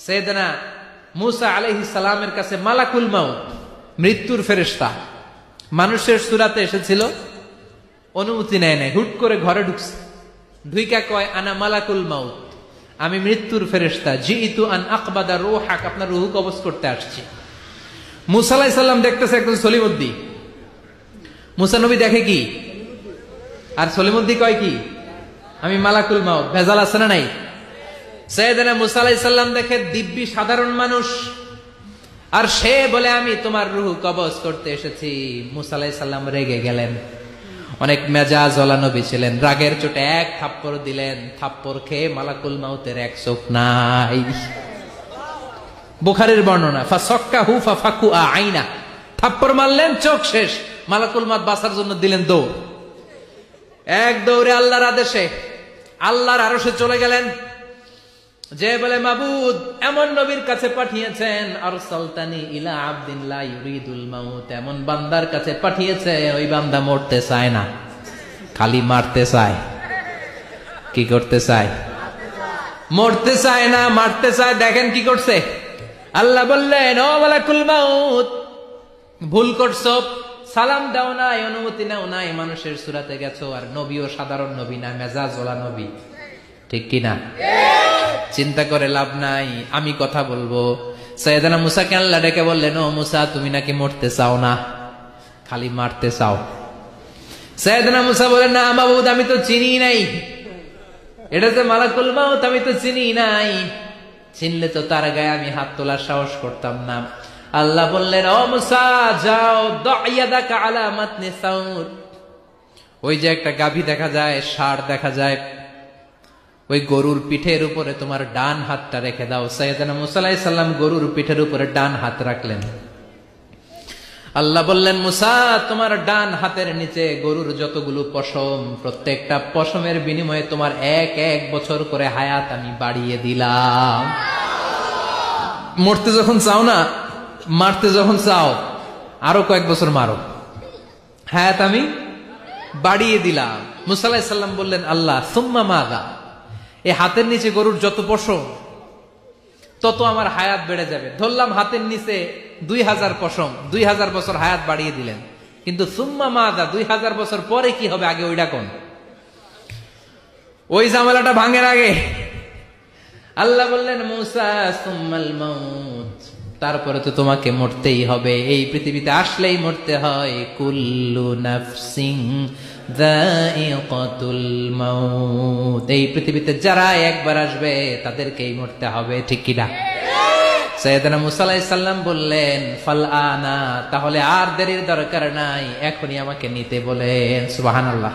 সাইয়েদনা মুসা আলাইহিস সালামের কাছে মালাকুল মাউত, মৃত্যুর ফেরেশতা, মানুষের সূরাতে এসেছিল, অনুমতি নেয় নাই, হুট করে ঘরে ঢুকছে, ঢুইকা কয় আনা মালাকুল মাউত, আমি মৃত্যুর ফেরেশতা, জিইতু আন আকবাদা রূহাক, আপনার রূহ কবজ করতে আসছি। মুসা আলাইহিস সালাম দেখতেছে একজন সলিমুদ্দি। মুসা নবী দেখে কি, আর সলিমুদ্দি কয় কি, আমি মালাকুল মাউত। ভেজাল আছে না নাই? সাইয়েদনা মুসা আলাইহিস সালাম দেখে দিব্যি সাধারণ মানুষ, আর সে বলে আমি তোমার রূহ কবজ করতে এসেছি। মুসা আলাইহিস সালাম রেগে গেলেন, অনেক মেজাজ ওয়ালা নবী ছিলেন, রাগের চোটে এক থাপ্পড় দিলেন, থাপ্পড় খেয়ে মালাকুল মাউতের এক চোখ নাই। বুখারীর বর্ণনা, ফাসাক্কাহু ফাফাকুআ আইনা, থাপ্পড় মারলেন, চোখ শেষ। মালাকুল মাউত বাঁচার জন্য দিলেন দৌড়, এক দৌড়ে আল্লাহর আদেশে আল্লাহর আরশে চলে গেলেন, যে বলে মাবুদ এমন নবীর কাছে পাঠিয়েছেন, আরসালতানি ইলা আবদিন লা ইউরিদুল মাউত, এমন বান্দার কাছে পাঠিয়েছে ওই বান্দা মরতে চায় না, খালি মারতে চায়। কি করতে চায়? মরতে চায় না, মারতে চায়। দেখেন কি করছে আল্লাহ, বললেন ও মালাকুল মাউত, ভুল করছো, সালাম দাও নাই, অনুমতি নাও নাই, মানুষের সূরাতে গেছো, আর নবীও সাধারণ নবী না, মেজাজ ওয়ালা নবী, ঠিক কিনা? চিন্তা করে লাভ নাই, আমি কথা বলবো। সাইয়েদনা মুসাকে আল্লাহ ডেকে বললেন, ও মুসা, তুমি নাকি মরতে চাও না, খালি মারতে চাও। সাইয়েদনা মুসা বলেন, না মাবুদ, আমি তো চিনি নাই, এটা যে মালাকুল মাউত, আমি তো চিনি নাই, চিনলে তো তার গায়ে আমি হাত তোলার সাহস করতাম না। আল্লাহ বললেন, ও মুসা যাও, দাইয়াদাকা আলা মাতনি সাউর, ওই যে একটা গাভী দেখা যায়, ষাঁড় দেখা যায়, ওই গরুর পিঠের উপরে তোমার ডান হাতটা রেখে দাও। সাইয়েদনা মুসা আলাইহিস সালাম গরুর পিঠের উপরে ডান হাত রাখলেন। আল্লাহ বললেন, মুসা, তোমার ডান হাতের নিচে গরুর যতগুলো পশম, প্রত্যেকটা পশমের বিনিময়ে তোমার এক এক বছর করে হায়াত আমি বাড়িয়ে দিলাম। মরতে যখন চাও না, মারতে যখন চাও, আরো কয়েক বছর মারো, হায়াত আমি বাড়িয়ে দিলাম। মুসা আলাইহিস সালাম বললেন, আল্লাহ সুম্মা মাযা, এই হাতের নিচে গরুর যত পশম, তত আমার হায়াত বেড়ে যাবে। ধরলাম হাতের নিচে 2000 পশম, 2000 বছর হায়াত বাড়িয়ে দিলেন, কিন্তু সুম্মা মাযা, 2000 বছর পরে কি হবে, আগে ওইটা কোন, ওই ঝামেলাটা ভাঙের আগে। আল্লাহ বললেন, মুসা সুম্মাল মাউত, তারপরে তো তোমাকে মরতেই হবে, এই পৃথিবীতে আসলেই মরতে হয়। কুল্লু নাফসিন যায়িকাতুল মাউত, এই পৃথিবীতে যারা একবার আসবে তাদেরকেই মরতে হবে, ঠিক কিনা? সাইয়েদনা মুসা আলাইহিস সালাম বললেন, ফাল আনা, তাহলে আর দেরির দরকার নাই, এখনই আমাকে নিতে বলেন। সুবহানাল্লাহ।